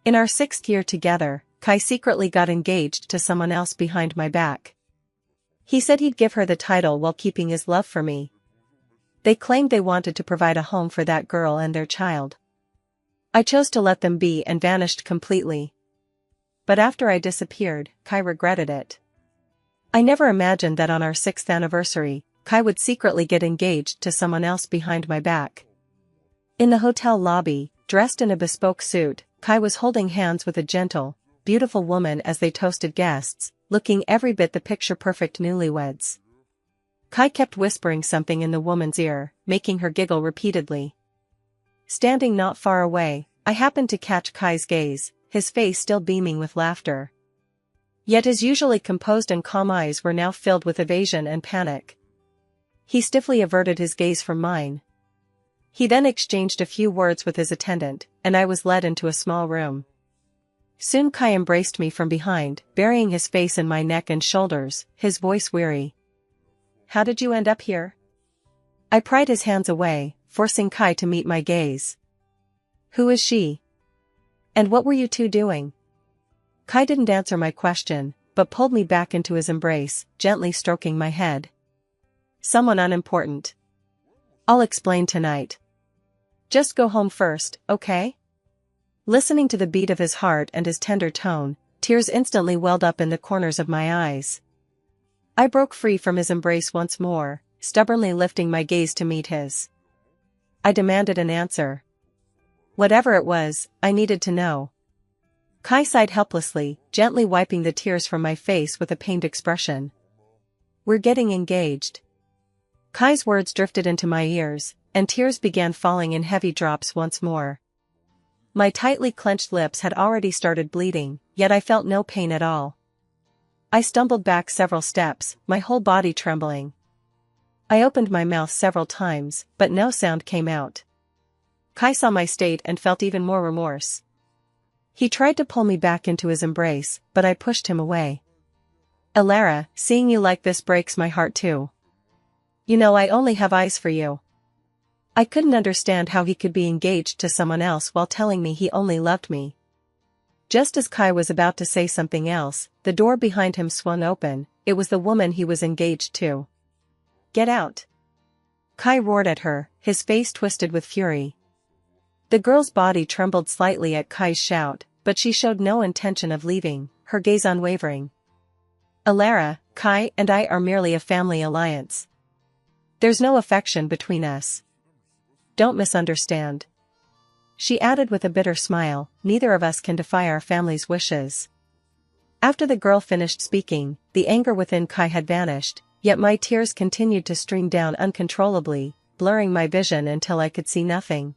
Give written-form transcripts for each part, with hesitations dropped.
In our 6th year together, Kai secretly got engaged to someone else behind my back. He said he'd give her the title while keeping his love for me. They claimed they wanted to provide a home for that girl and their child. I chose to let them be and vanished completely. But after I disappeared, Kai regretted it. I never imagined that on our 6th anniversary, Kai would secretly get engaged to someone else behind my back. In the hotel lobby, dressed in a bespoke suit, Kai was holding hands with a gentle, beautiful woman as they toasted guests, looking every bit the picture-perfect newlyweds. Kai kept whispering something in the woman's ear, making her giggle repeatedly. Standing not far away, I happened to catch Kai's gaze, his face still beaming with laughter. Yet his usually composed and calm eyes were now filled with evasion and panic. He stiffly averted his gaze from mine. He then exchanged a few words with his attendant, and I was led into a small room. Soon Kai embraced me from behind, burying his face in my neck and shoulders, his voice weary. "How did you end up here?" I pried his hands away, forcing Kai to meet my gaze. "Who is she? And what were you two doing?" Kai didn't answer my question, but pulled me back into his embrace, gently stroking my head. "Someone unimportant. I'll explain tonight. Just go home first, okay?" Listening to the beat of his heart and his tender tone, tears instantly welled up in the corners of my eyes. I broke free from his embrace once more, stubbornly lifting my gaze to meet his. I demanded an answer. Whatever it was, I needed to know. Kai sighed helplessly, gently wiping the tears from my face with a pained expression. "We're getting engaged." Kai's words drifted into my ears, and tears began falling in heavy drops once more. My tightly clenched lips had already started bleeding, yet I felt no pain at all. I stumbled back several steps, my whole body trembling. I opened my mouth several times, but no sound came out. Kai saw my state and felt even more remorse. He tried to pull me back into his embrace, but I pushed him away. "Elara, seeing you like this breaks my heart too. You know I only have eyes for you." I couldn't understand how he could be engaged to someone else while telling me he only loved me. Just as Kai was about to say something else, the door behind him swung open. It was the woman he was engaged to. "Get out!" Kai roared at her, his face twisted with fury. The girl's body trembled slightly at Kai's shout, but she showed no intention of leaving, her gaze unwavering. "Elara, Kai and I are merely a family alliance. There's no affection between us. Don't misunderstand." She added with a bitter smile, "Neither of us can defy our family's wishes." After the girl finished speaking, the anger within Kai had vanished, yet my tears continued to stream down uncontrollably, blurring my vision until I could see nothing.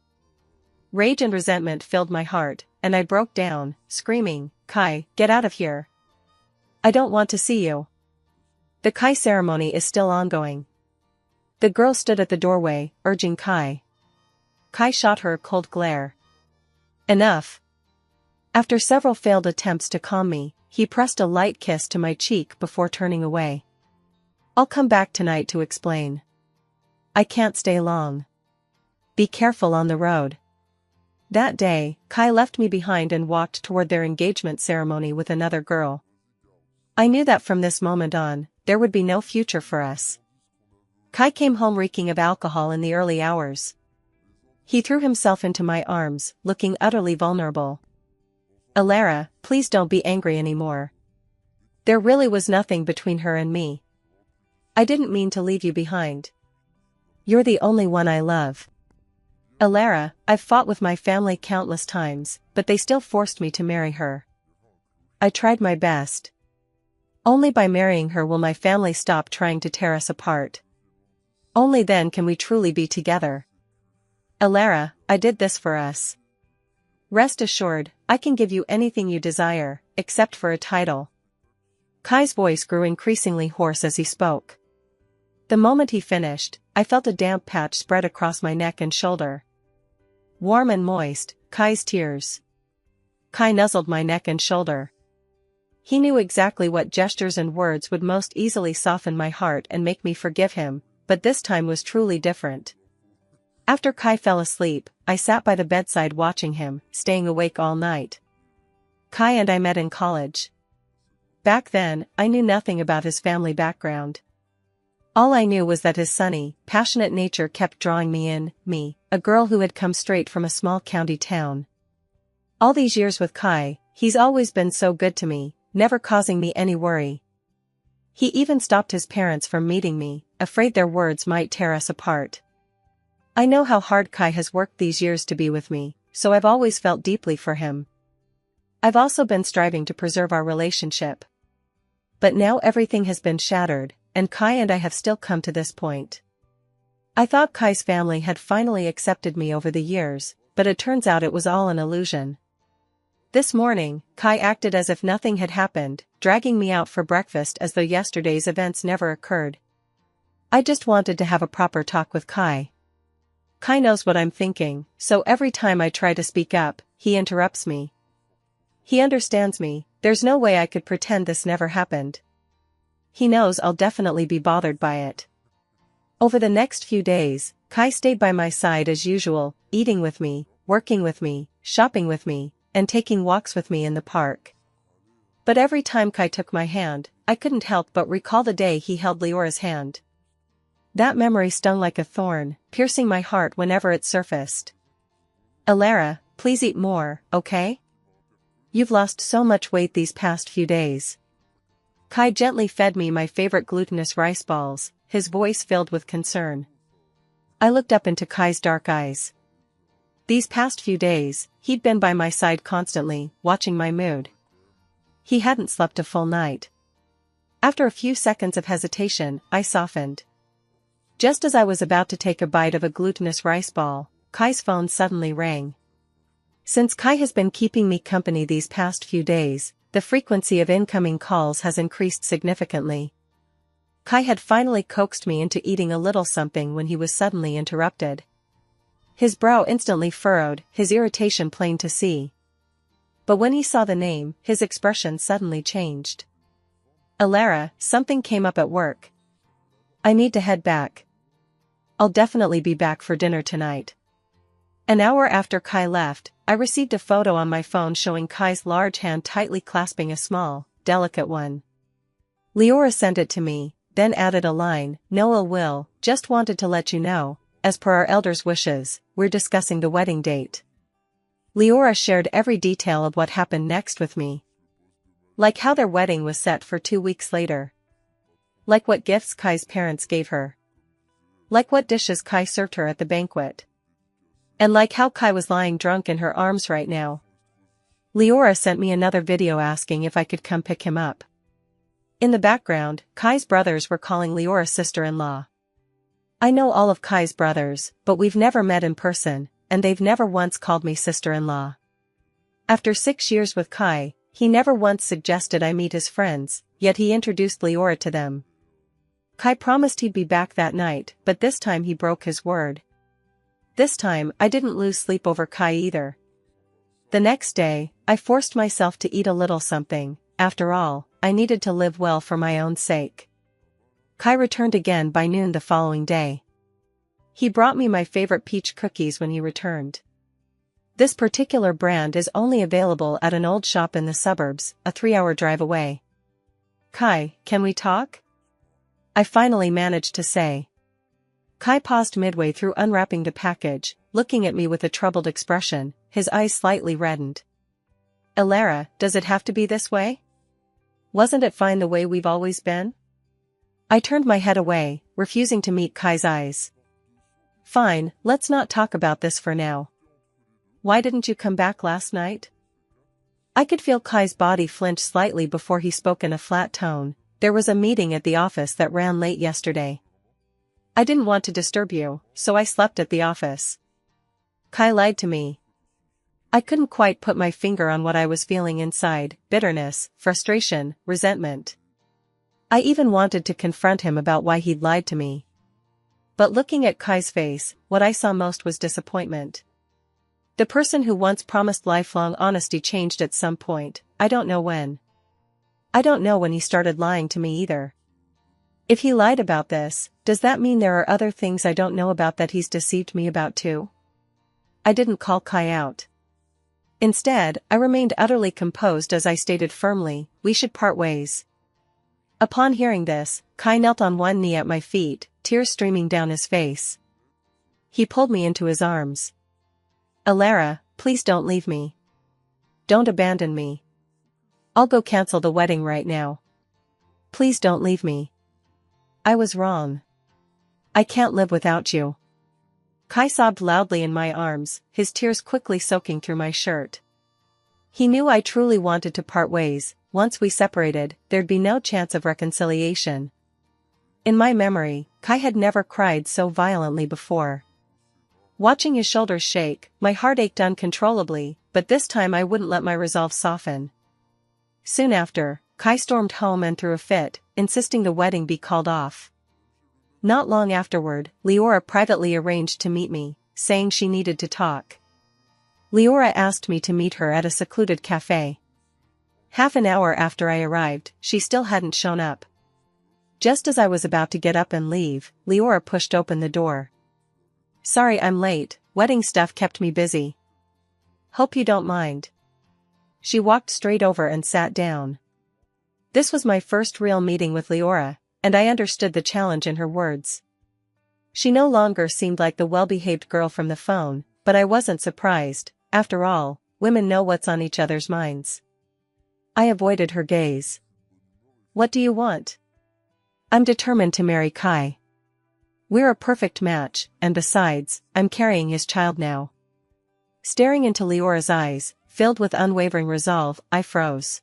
Rage and resentment filled my heart, and I broke down, screaming, "Kai, get out of here. I don't want to see you." The Kai ceremony is still ongoing. The girl stood at the doorway, urging Kai. Kai shot her a cold glare. "Enough." After several failed attempts to calm me, he pressed a light kiss to my cheek before turning away. "I'll come back tonight to explain. I can't stay long. Be careful on the road." That day, Kai left me behind and walked toward their engagement ceremony with another girl. I knew that from this moment on, there would be no future for us. Kai came home reeking of alcohol in the early hours. He threw himself into my arms, looking utterly vulnerable. "Elara, please don't be angry anymore. There really was nothing between her and me. I didn't mean to leave you behind. You're the only one I love. Elara, I've fought with my family countless times, but they still forced me to marry her. I tried my best. Only by marrying her will my family stop trying to tear us apart. Only then can we truly be together. Elara, I did this for us. Rest assured, I can give you anything you desire, except for a title." Kai's voice grew increasingly hoarse as he spoke. The moment he finished, I felt a damp patch spread across my neck and shoulder. Warm and moist, Kai's tears. Kai nuzzled my neck and shoulder. He knew exactly what gestures and words would most easily soften my heart and make me forgive him, but this time was truly different. After Kai fell asleep, I sat by the bedside watching him, staying awake all night. Kai and I met in college. Back then, I knew nothing about his family background. All I knew was that his sunny, passionate nature kept drawing me in, a girl who had come straight from a small county town. All these years with Kai, he's always been so good to me, never causing me any worry. He even stopped his parents from meeting me, afraid their words might tear us apart. I know how hard Kai has worked these years to be with me, so I've always felt deeply for him. I've also been striving to preserve our relationship. But now everything has been shattered, and Kai and I have still come to this point. I thought Kai's family had finally accepted me over the years, but it turns out it was all an illusion. This morning, Kai acted as if nothing had happened, dragging me out for breakfast as though yesterday's events never occurred. I just wanted to have a proper talk with Kai. Kai knows what I'm thinking, so every time I try to speak up, he interrupts me. He understands me, there's no way I could pretend this never happened. He knows I'll definitely be bothered by it. Over the next few days, Kai stayed by my side as usual, eating with me, working with me, shopping with me, and taking walks with me in the park. But every time Kai took my hand, I couldn't help but recall the day he held Leora's hand. That memory stung like a thorn, piercing my heart whenever it surfaced. Alara, please eat more, okay? You've lost so much weight these past few days. Kai gently fed me my favorite glutinous rice balls, his voice filled with concern. I looked up into Kai's dark eyes. These past few days, he'd been by my side constantly, watching my mood. He hadn't slept a full night. After a few seconds of hesitation, I softened. Just as I was about to take a bite of a glutinous rice ball, Kai's phone suddenly rang. Since Kai has been keeping me company these past few days, the frequency of incoming calls has increased significantly. Kai had finally coaxed me into eating a little something when he was suddenly interrupted. His brow instantly furrowed, his irritation plain to see. But when he saw the name, his expression suddenly changed. Alara, something came up at work. I need to head back. I'll definitely be back for dinner tonight. An hour after Kai left, I received a photo on my phone showing Kai's large hand tightly clasping a small, delicate one. Leora sent it to me, then added a line, "No ill will, just wanted to let you know, as per our elders' wishes, we're discussing the wedding date." Leora shared every detail of what happened next with me. Like how their wedding was set for 2 weeks later. Like what gifts Kai's parents gave her. Like what dishes Kai served her at the banquet. And like how Kai was lying drunk in her arms right now. Leora sent me another video asking if I could come pick him up. In the background, Kai's brothers were calling Leora's sister-in-law. I know all of Kai's brothers, but we've never met in person, and they've never once called me sister-in-law. After 6 years with Kai, he never once suggested I meet his friends, yet he introduced Leora to them. Kai promised he'd be back that night, but this time he broke his word. This time, I didn't lose sleep over Kai either. The next day, I forced myself to eat a little something. After all, I needed to live well for my own sake. Kai returned again by noon the following day. He brought me my favorite peach cookies when he returned. This particular brand is only available at an old shop in the suburbs, a 3-hour drive away. "Kai, can we talk?" I finally managed to say. Kai paused midway through unwrapping the package, looking at me with a troubled expression, his eyes slightly reddened. "Alara, does it have to be this way? Wasn't it fine the way we've always been?" I turned my head away, refusing to meet Kai's eyes. "Fine, let's not talk about this for now. Why didn't you come back last night?" I could feel Kai's body flinch slightly before he spoke in a flat tone. "There was a meeting at the office that ran late yesterday. I didn't want to disturb you, so I slept at the office." Kai lied to me. I couldn't quite put my finger on what I was feeling inside: bitterness, frustration, resentment. I even wanted to confront him about why he'd lied to me. But looking at Kai's face, what I saw most was disappointment. The person who once promised lifelong honesty changed at some point, I don't know when. I don't know when he started lying to me either. If he lied about this, does that mean there are other things I don't know about that he's deceived me about too? I didn't call Kai out. Instead, I remained utterly composed as I stated firmly, we should part ways. Upon hearing this, Kai knelt on one knee at my feet, tears streaming down his face. He pulled me into his arms. Alara, please don't leave me. Don't abandon me. I'll go cancel the wedding right now. Please don't leave me. I was wrong. I can't live without you. Kai sobbed loudly in my arms, his tears quickly soaking through my shirt. He knew I truly wanted to part ways. Once we separated, there'd be no chance of reconciliation. In my memory, Kai had never cried so violently before. Watching his shoulders shake, my heart ached uncontrollably, but this time I wouldn't let my resolve soften. Soon after, Kai stormed home and threw a fit, insisting the wedding be called off. Not long afterward, Leora privately arranged to meet me, saying she needed to talk. Leora asked me to meet her at a secluded cafe. Half an hour after I arrived, she still hadn't shown up. Just as I was about to get up and leave, Leora pushed open the door. Sorry I'm late, wedding stuff kept me busy. Hope you don't mind. She walked straight over and sat down. This was my first real meeting with Leora, and I understood the challenge in her words. She no longer seemed like the well-behaved girl from the phone, but I wasn't surprised. After all, women know what's on each other's minds. I avoided her gaze. What do you want? I'm determined to marry Kai. We're a perfect match, and besides, I'm carrying his child now. Staring into Leora's eyes, filled with unwavering resolve, I froze.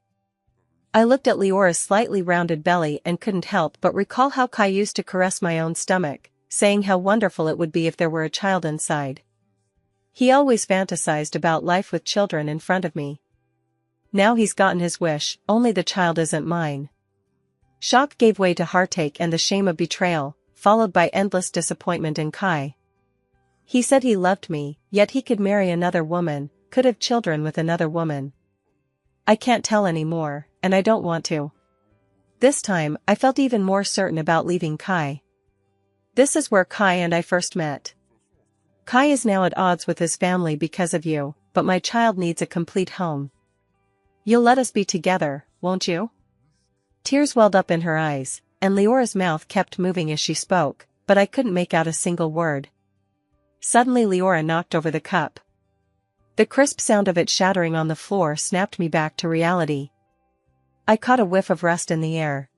I looked at Leora's slightly rounded belly and couldn't help but recall how Kai used to caress my own stomach, saying how wonderful it would be if there were a child inside. He always fantasized about life with children in front of me. Now he's gotten his wish, only the child isn't mine. Shock gave way to heartache and the shame of betrayal, followed by endless disappointment in Kai. He said he loved me, yet he could marry another woman, could have children with another woman. I can't tell anymore, and I don't want to. This time, I felt even more certain about leaving Kai. This is where Kai and I first met. Kai is now at odds with his family because of you, but my child needs a complete home. You'll let us be together, won't you? Tears welled up in her eyes, and Leora's mouth kept moving as she spoke, but I couldn't make out a single word. Suddenly Leora knocked over the cup. The crisp sound of it shattering on the floor snapped me back to reality. I caught a whiff of rust in the air.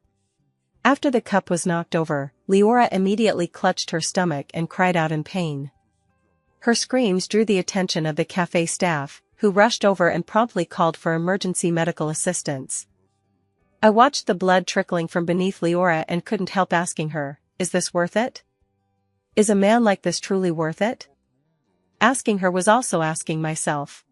After the cup was knocked over, Leora immediately clutched her stomach and cried out in pain. Her screams drew the attention of the cafe staff, who rushed over and promptly called for emergency medical assistance. I watched the blood trickling from beneath Leora and couldn't help asking her, is this worth it? Is a man like this truly worth it? Asking her was also asking myself.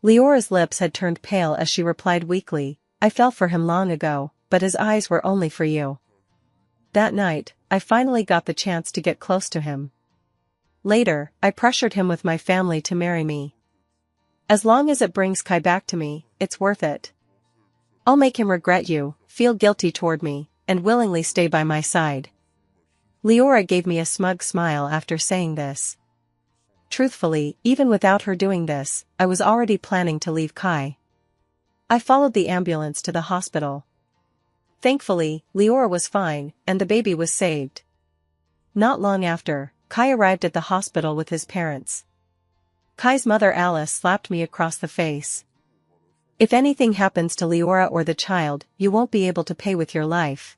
Leora's lips had turned pale as she replied weakly, I fell for him long ago, but his eyes were only for you. That night, I finally got the chance to get close to him. Later, I pressured him with my family to marry me. As long as it brings Kai back to me, it's worth it. I'll make him regret you, feel guilty toward me, and willingly stay by my side. Leora gave me a smug smile after saying this. Truthfully, even without her doing this, I was already planning to leave Kai. I followed the ambulance to the hospital. Thankfully, Leora was fine, and the baby was saved. Not long after, Kai arrived at the hospital with his parents. Kai's mother Alice slapped me across the face. If anything happens to Leora or the child, you won't be able to pay with your life.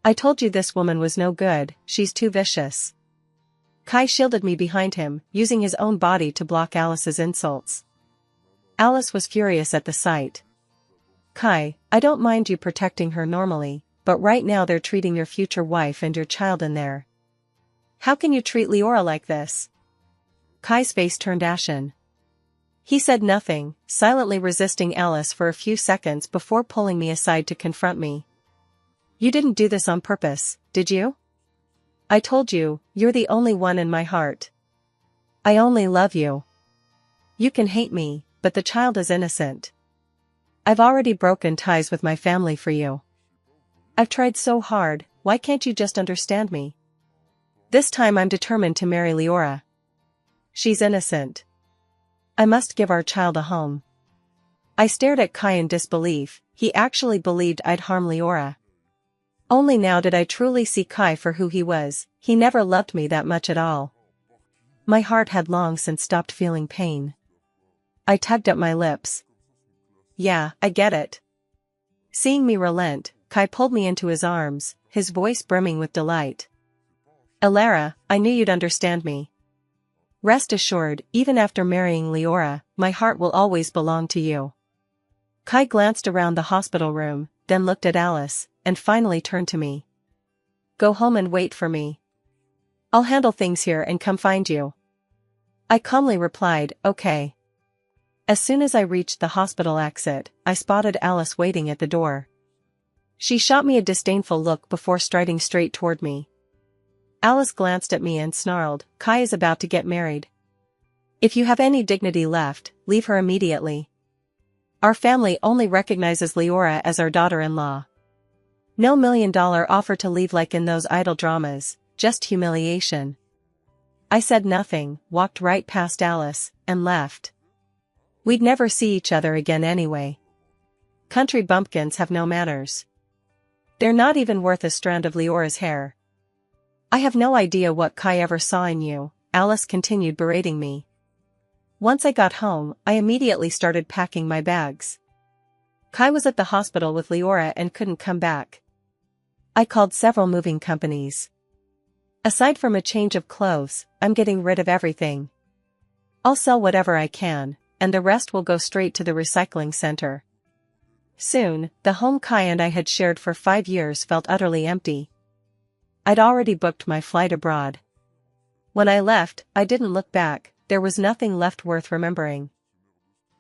I told you this woman was no good, she's too vicious. Kai shielded me behind him, using his own body to block Alice's insults. Alice was furious at the sight. Kai, I don't mind you protecting her normally, but right now they're treating your future wife and your child in there. How can you treat Leora like this? Kai's face turned ashen. He said nothing, silently resisting Alice for a few seconds before pulling me aside to confront me. You didn't do this on purpose, did you? I told you, you're the only one in my heart. I only love you. You can hate me, but the child is innocent. I've already broken ties with my family for you. I've tried so hard, why can't you just understand me? This time I'm determined to marry Leora. She's innocent. I must give our child a home. I stared at Kai in disbelief. He actually believed I'd harm Leora. Only now did I truly see Kai for who he was. He never loved me that much at all. My heart had long since stopped feeling pain. I tugged at my lips. Yeah, I get it. Seeing me relent, Kai pulled me into his arms, his voice brimming with delight. Elara, I knew you'd understand me. Rest assured, even after marrying Leora, my heart will always belong to you. Kai glanced around the hospital room, then looked at Alice, and finally turned to me. Go home and wait for me. I'll handle things here and come find you. I calmly replied, okay. As soon as I reached the hospital exit, I spotted Alice waiting at the door. She shot me a disdainful look before striding straight toward me. Alice glanced at me and snarled, Kai is about to get married. If you have any dignity left, leave her immediately. Our family only recognizes Leora as our daughter-in-law. No $1 million offer to leave like in those idol dramas, just humiliation. I said nothing, walked right past Alice, and left. We'd never see each other again anyway. Country bumpkins have no manners. They're not even worth a strand of Leora's hair. I have no idea what Kai ever saw in you, Alice continued berating me. Once I got home, I immediately started packing my bags. Kai was at the hospital with Leora and couldn't come back. I called several moving companies. Aside from a change of clothes, I'm getting rid of everything. I'll sell whatever I can, and the rest will go straight to the recycling center. Soon, the home Kai and I had shared for 5 years felt utterly empty. I'd already booked my flight abroad. When I left, I didn't look back, there was nothing left worth remembering.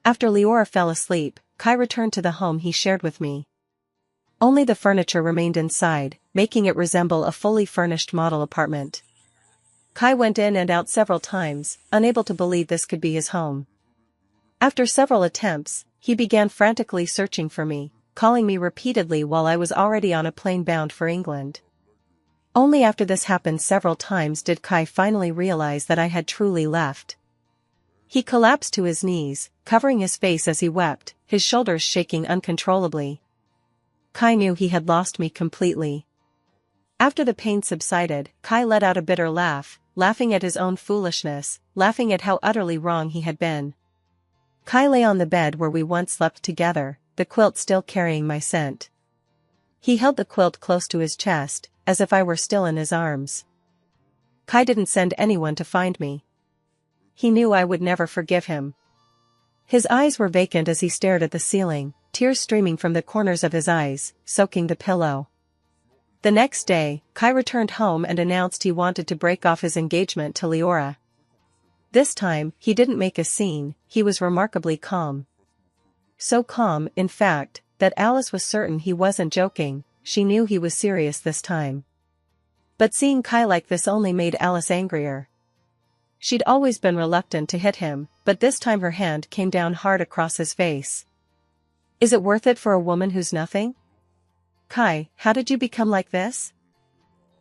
After Leora fell asleep, Kai returned to the home he shared with me. Only the furniture remained inside, making it resemble a fully furnished model apartment. Kai went in and out several times, unable to believe this could be his home. After several attempts, he began frantically searching for me, calling me repeatedly while I was already on a plane bound for England. Only after this happened several times did Kai finally realize that I had truly left. He collapsed to his knees, covering his face as he wept, his shoulders shaking uncontrollably. Kai knew he had lost me completely. After the pain subsided, Kai let out a bitter laugh, laughing at his own foolishness, laughing at how utterly wrong he had been. Kai lay on the bed where we once slept together, the quilt still carrying my scent. He held the quilt close to his chest, as if I were still in his arms. Kai didn't send anyone to find me. He knew I would never forgive him. His eyes were vacant as he stared at the ceiling, tears streaming from the corners of his eyes, soaking the pillow. The next day, Kai returned home and announced he wanted to break off his engagement to Leora. This time, he didn't make a scene, he was remarkably calm. So calm, in fact, that Alice was certain he wasn't joking. She knew he was serious this time. But seeing Kai like this only made Alice angrier. She'd always been reluctant to hit him, but this time her hand came down hard across his face. Is it worth it for a woman who's nothing? Kai, how did you become like this?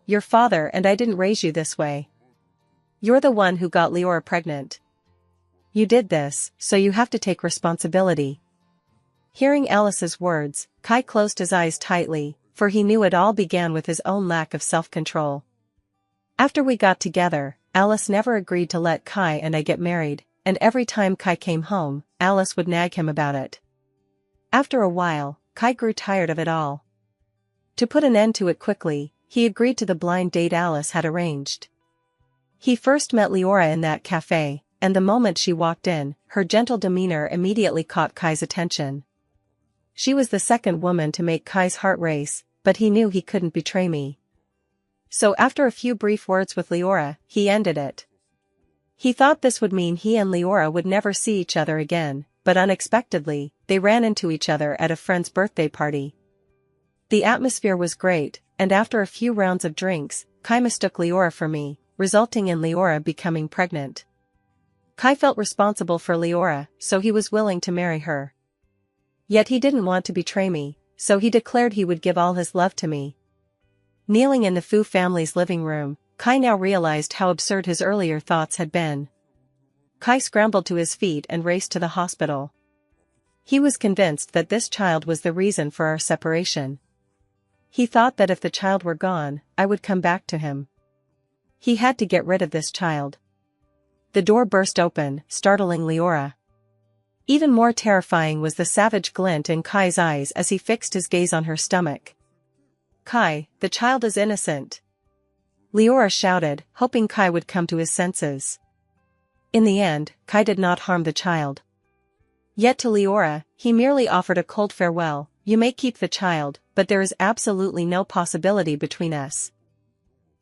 Your father and I didn't raise you this way. You're the one who got Leora pregnant. You did this, so you have to take responsibility. Hearing Alice's words, Kai closed his eyes tightly, for he knew it all began with his own lack of self-control. After we got together, Alice never agreed to let Kai and I get married, and every time Kai came home, Alice would nag him about it. After a while, Kai grew tired of it all. To put an end to it quickly, he agreed to the blind date Alice had arranged. He first met Leora in that cafe, and the moment she walked in, her gentle demeanor immediately caught Kai's attention. She was the second woman to make Kai's heart race, but he knew he couldn't betray me. So after a few brief words with Leora, he ended it. He thought this would mean he and Leora would never see each other again, but unexpectedly, they ran into each other at a friend's birthday party. The atmosphere was great, and after a few rounds of drinks, Kai mistook Leora for me, resulting in Leora becoming pregnant. Kai felt responsible for Leora, so he was willing to marry her. Yet he didn't want to betray me, so he declared he would give all his love to me. Kneeling in the Fu family's living room, Kai now realized how absurd his earlier thoughts had been. Kai scrambled to his feet and raced to the hospital. He was convinced that this child was the reason for our separation. He thought that if the child were gone, I would come back to him. He had to get rid of this child. The door burst open, startling Leora. Even more terrifying was the savage glint in Kai's eyes as he fixed his gaze on her stomach. "Kai, the child is innocent!" Leora shouted, hoping Kai would come to his senses. In the end, Kai did not harm the child. Yet to Leora, he merely offered a cold farewell. "You may keep the child, but there is absolutely no possibility between us.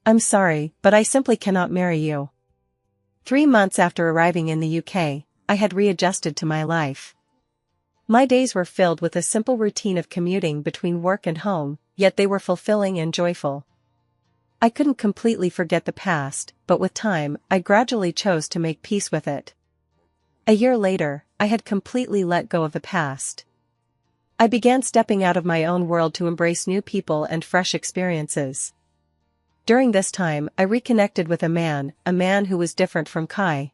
I'm sorry, but I simply cannot marry you." 3 months after arriving in the UK, I had readjusted to my life. My days were filled with a simple routine of commuting between work and home, yet they were fulfilling and joyful. I couldn't completely forget the past, but with time, I gradually chose to make peace with it. A year later, I had completely let go of the past. I began stepping out of my own world to embrace new people and fresh experiences. During this time, I reconnected with a man who was different from Kai.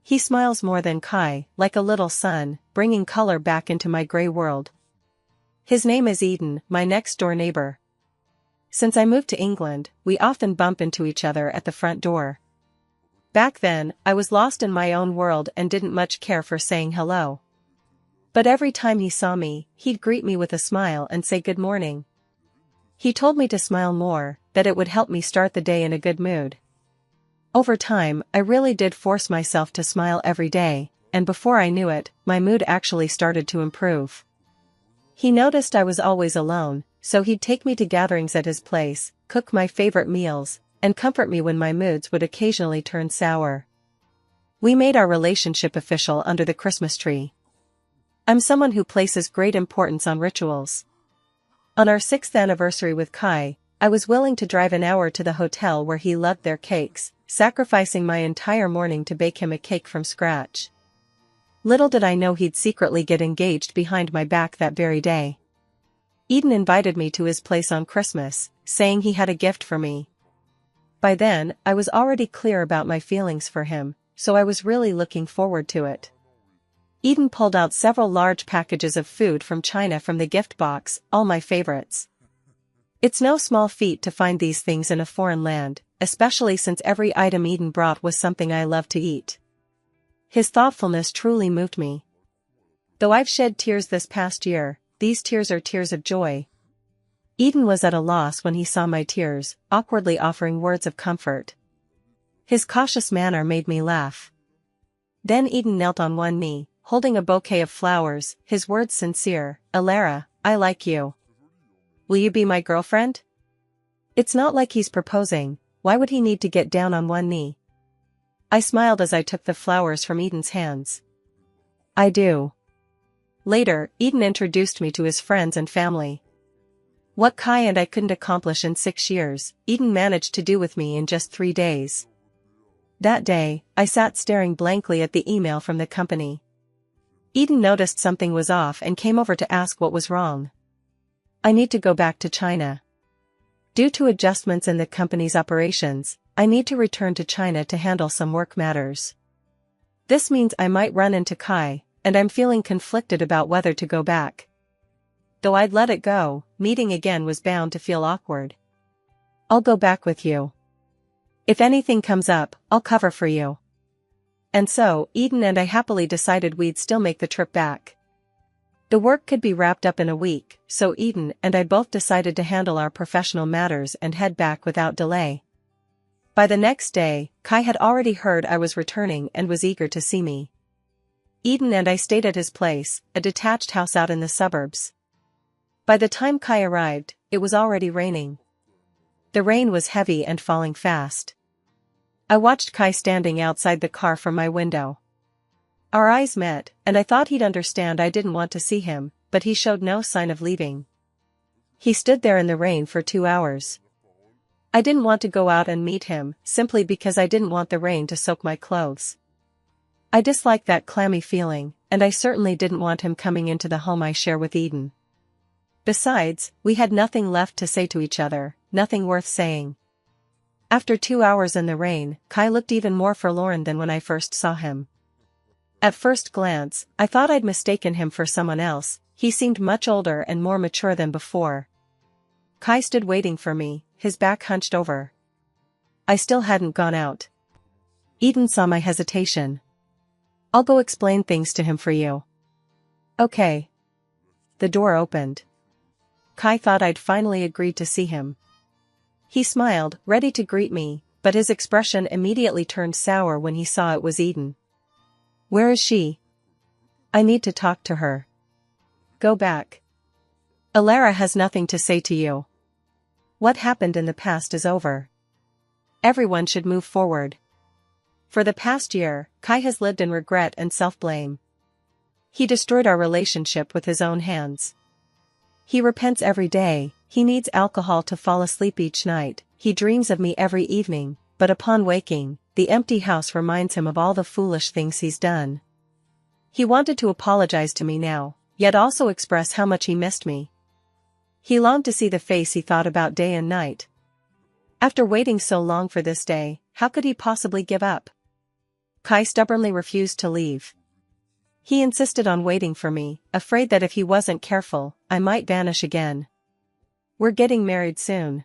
He smiles more than Kai, like a little sun, bringing color back into my gray world. His name is Eden, my next-door neighbor. Since I moved to England, we often bump into each other at the front door. Back then, I was lost in my own world and didn't much care for saying hello. But every time he saw me, he'd greet me with a smile and say good morning. He told me to smile more, that it would help me start the day in a good mood. Over time, I really did force myself to smile every day, and before I knew it, my mood actually started to improve. He noticed I was always alone, so he'd take me to gatherings at his place, cook my favorite meals, and comfort me when my moods would occasionally turn sour. We made our relationship official under the Christmas tree. I'm someone who places great importance on rituals. On our 6th anniversary with Kai, I was willing to drive an hour to the hotel where he loved their cakes, sacrificing my entire morning to bake him a cake from scratch. Little did I know he'd secretly get engaged behind my back that very day. Eden invited me to his place on Christmas, saying he had a gift for me. By then, I was already clear about my feelings for him, so I was really looking forward to it. Eden pulled out several large packages of food from China from the gift box, all my favorites. It's no small feat to find these things in a foreign land, especially since every item Eden brought was something I loved to eat. His thoughtfulness truly moved me. Though I've shed tears this past year, these tears are tears of joy. Eden was at a loss when he saw my tears, awkwardly offering words of comfort. His cautious manner made me laugh. Then Eden knelt on one knee, holding a bouquet of flowers, his words sincere. "Alara, I like you. Will you be my girlfriend?" It's not like he's proposing, why would he need to get down on one knee? I smiled as I took the flowers from Eden's hands. "I do." Later, Eden introduced me to his friends and family. What Kai and I couldn't accomplish in 6 years, Eden managed to do with me in just 3 days. That day, I sat staring blankly at the email from the company. Eden noticed something was off and came over to ask what was wrong. "I need to go back to China. Due to adjustments in the company's operations, I need to return to China to handle some work matters. This means I might run into Kai, and I'm feeling conflicted about whether to go back. Though I'd let it go, meeting again was bound to feel awkward. I'll go back with you. If anything comes up, I'll cover for you." And so, Eden and I happily decided we'd still make the trip back. The work could be wrapped up in a week, so Eden and I both decided to handle our professional matters and head back without delay. By the next day, Kai had already heard I was returning and was eager to see me. Eden and I stayed at his place, a detached house out in the suburbs. By the time Kai arrived, it was already raining. The rain was heavy and falling fast. I watched Kai standing outside the car from my window. Our eyes met, and I thought he'd understand I didn't want to see him, but he showed no sign of leaving. He stood there in the rain for 2 hours. I didn't want to go out and meet him, simply because I didn't want the rain to soak my clothes. I disliked that clammy feeling, and I certainly didn't want him coming into the home I share with Eden. Besides, we had nothing left to say to each other, nothing worth saying. After 2 hours in the rain, Kai looked even more forlorn than when I first saw him. At first glance, I thought I'd mistaken him for someone else. He seemed much older and more mature than before. Kai stood waiting for me, his back hunched over. I still hadn't gone out. Eden saw my hesitation. I'll go explain things to him for you. Okay. The door opened. Kai thought I'd finally agreed to see him. He smiled, ready to greet me, but his expression immediately turned sour when he saw it was Eden. Where is she? I need to talk to her. Go back. Alara has nothing to say to you. What happened in the past is over. Everyone should move forward. For the past year, Kai has lived in regret and self-blame. He destroyed our relationship with his own hands. He repents every day. He needs alcohol to fall asleep each night. He dreams of me every evening, but upon waking, the empty house reminds him of all the foolish things he's done. He wanted to apologize to me now, yet also express how much he missed me. He longed to see the face he thought about day and night. After waiting so long for this day, how could he possibly give up? Kai stubbornly refused to leave. He insisted on waiting for me, afraid that if he wasn't careful, I might vanish again. We're getting married soon.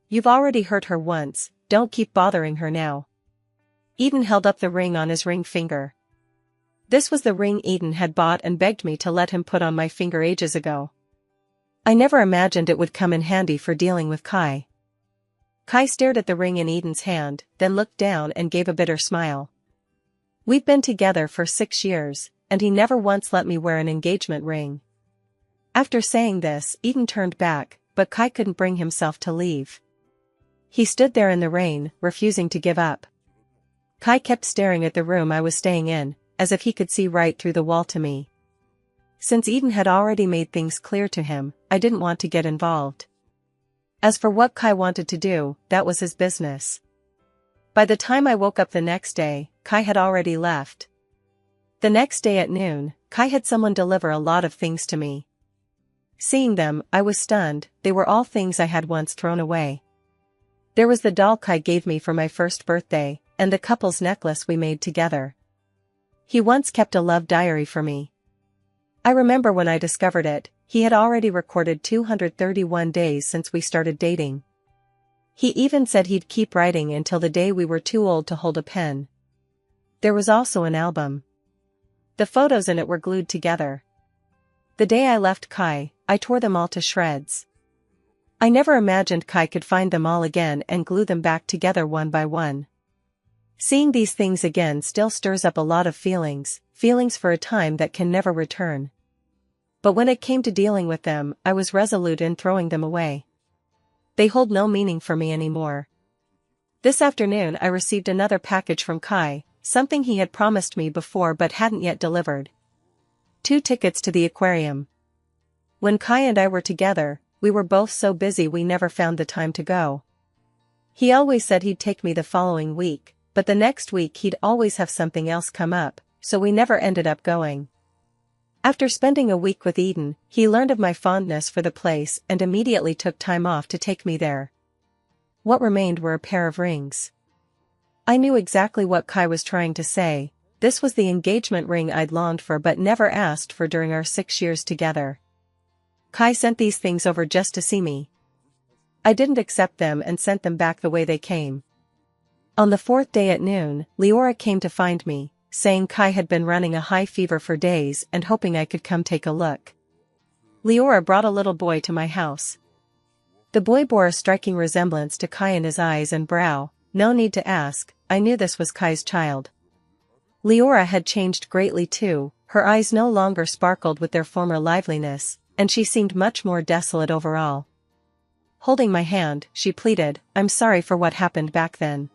You've already hurt her once, don't keep bothering her now. Eden held up the ring on his ring finger. This was the ring Eden had bought and begged me to let him put on my finger ages ago. I never imagined it would come in handy for dealing with Kai. Kai stared at the ring in Eden's hand, then looked down and gave a bitter smile. We've been together for 6 years, and he never once let me wear an engagement ring. After saying this, Eden turned back, but Kai couldn't bring himself to leave. He stood there in the rain, refusing to give up. Kai kept staring at the room I was staying in, as if he could see right through the wall to me. Since Eden had already made things clear to him, I didn't want to get involved. As for what Kai wanted to do, that was his business. By the time I woke up the next day, Kai had already left. The next day at noon, Kai had someone deliver a lot of things to me. Seeing them, I was stunned. They were all things I had once thrown away. There was the doll Kai gave me for my first birthday, and the couple's necklace we made together. He once kept a love diary for me. I remember when I discovered it, he had already recorded 231 days since we started dating. He even said he'd keep writing until the day we were too old to hold a pen. There was also an album. The photos in it were glued together. The day I left Kai, I tore them all to shreds. I never imagined Kai could find them all again and glue them back together one by one. Seeing these things again still stirs up a lot of feelings for a time that can never return. But when it came to dealing with them, I was resolute in throwing them away. They hold no meaning for me anymore. This afternoon I received another package from Kai, something he had promised me before but hadn't yet delivered. 2 tickets to the aquarium. When Kai and I were together, we were both so busy we never found the time to go. He always said he'd take me the following week, but the next week he'd always have something else come up, so we never ended up going. After spending a week with Eden, he learned of my fondness for the place and immediately took time off to take me there. What remained were a pair of rings. I knew exactly what Kai was trying to say. This was the engagement ring I'd longed for but never asked for during our 6 years together. Kai sent these things over just to see me. I didn't accept them and sent them back the way they came. On the 4th day at noon, Leora came to find me, saying Kai had been running a high fever for days and hoping I could come take a look. Leora brought a little boy to my house. The boy bore a striking resemblance to Kai in his eyes and brow. No need to ask, I knew this was Kai's child. Leora had changed greatly too, her eyes no longer sparkled with their former liveliness, and she seemed much more desolate overall. Holding my hand, she pleaded, I'm sorry for what happened back then.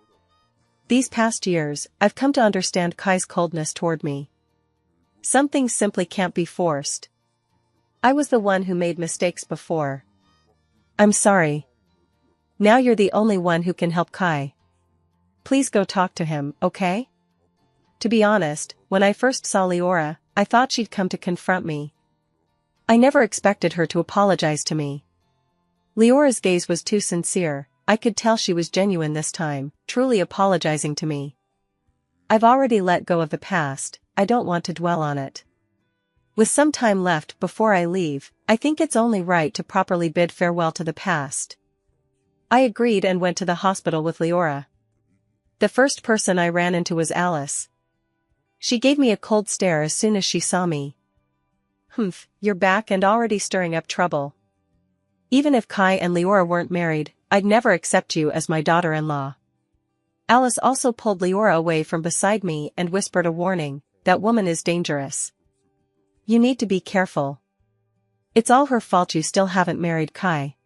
These past years, I've come to understand Kai's coldness toward me. Some things simply can't be forced. I was the one who made mistakes before. I'm sorry. Now you're the only one who can help Kai. Please go talk to him, okay? To be honest, when I first saw Leora, I thought she'd come to confront me. I never expected her to apologize to me. Leora's gaze was too sincere. I could tell she was genuine this time, truly apologizing to me. I've already let go of the past, I don't want to dwell on it. With some time left before I leave, I think it's only right to properly bid farewell to the past. I agreed and went to the hospital with Leora. The first person I ran into was Alice. She gave me a cold stare as soon as she saw me. "Humph, you're back and already stirring up trouble. Even if Kai and Leora weren't married, I'd never accept you as my daughter-in-law." Alice also pulled Leora away from beside me and whispered a warning, "That woman is dangerous. You need to be careful. It's all her fault you still haven't married Kai.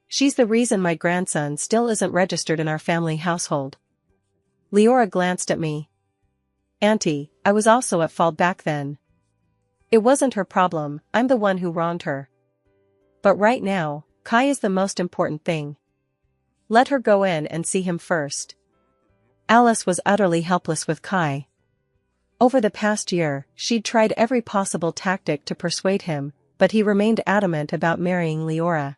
She's the reason my grandson still isn't registered in our family household." Leora glanced at me. "Auntie, I was also at fault back then. It wasn't her problem, I'm the one who wronged her. But right now, Kai is the most important thing. Let her go in and see him first." Alice was utterly helpless with Kai. Over the past year, she'd tried every possible tactic to persuade him, but he remained adamant about marrying Leora.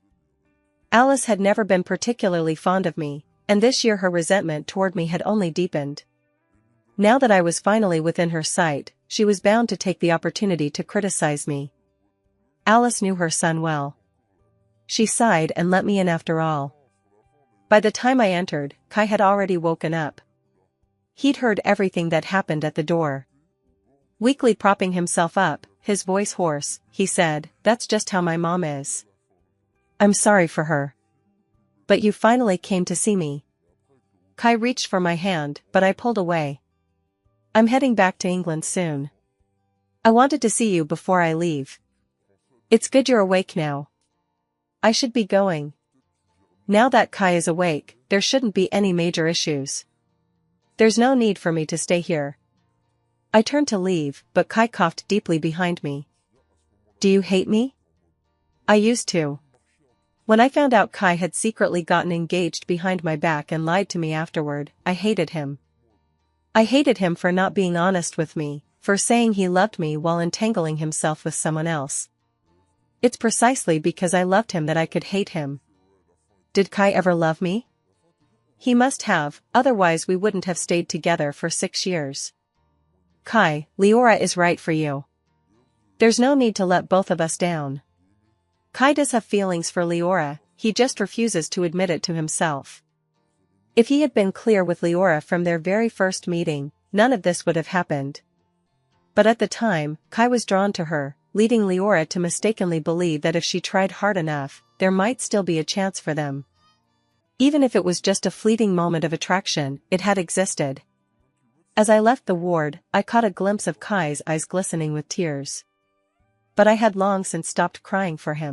Alice had never been particularly fond of me, and this year her resentment toward me had only deepened. Now that I was finally within her sight, she was bound to take the opportunity to criticize me. Alice knew her son well. She sighed and let me in after all. By the time I entered, Kai had already woken up. He'd heard everything that happened at the door. Weakly propping himself up, his voice hoarse, he said, "That's just how my mom is. I'm sorry for her. But you finally came to see me." Kai reached for my hand, but I pulled away. "I'm heading back to England soon. I wanted to see you before I leave. It's good you're awake now. I should be going. Now that Kai is awake, there shouldn't be any major issues. There's no need for me to stay here." I turned to leave, but Kai coughed deeply behind me. "Do you hate me?" "I used to. When I found out Kai had secretly gotten engaged behind my back and lied to me afterward, I hated him. I hated him for not being honest with me, for saying he loved me while entangling himself with someone else. It's precisely because I loved him that I could hate him." "Did Kai ever love me?" "He must have, otherwise we wouldn't have stayed together for 6 years. Kai, Leora is right for you. There's no need to let both of us down. Kai does have feelings for Leora, he just refuses to admit it to himself. If he had been clear with Leora from their very first meeting, none of this would have happened. But at the time, Kai was drawn to her, leading Leora to mistakenly believe that if she tried hard enough, there might still be a chance for them. Even if it was just a fleeting moment of attraction, it had existed. As I left the ward, I caught a glimpse of Kai's eyes glistening with tears. But I had long since stopped crying for him.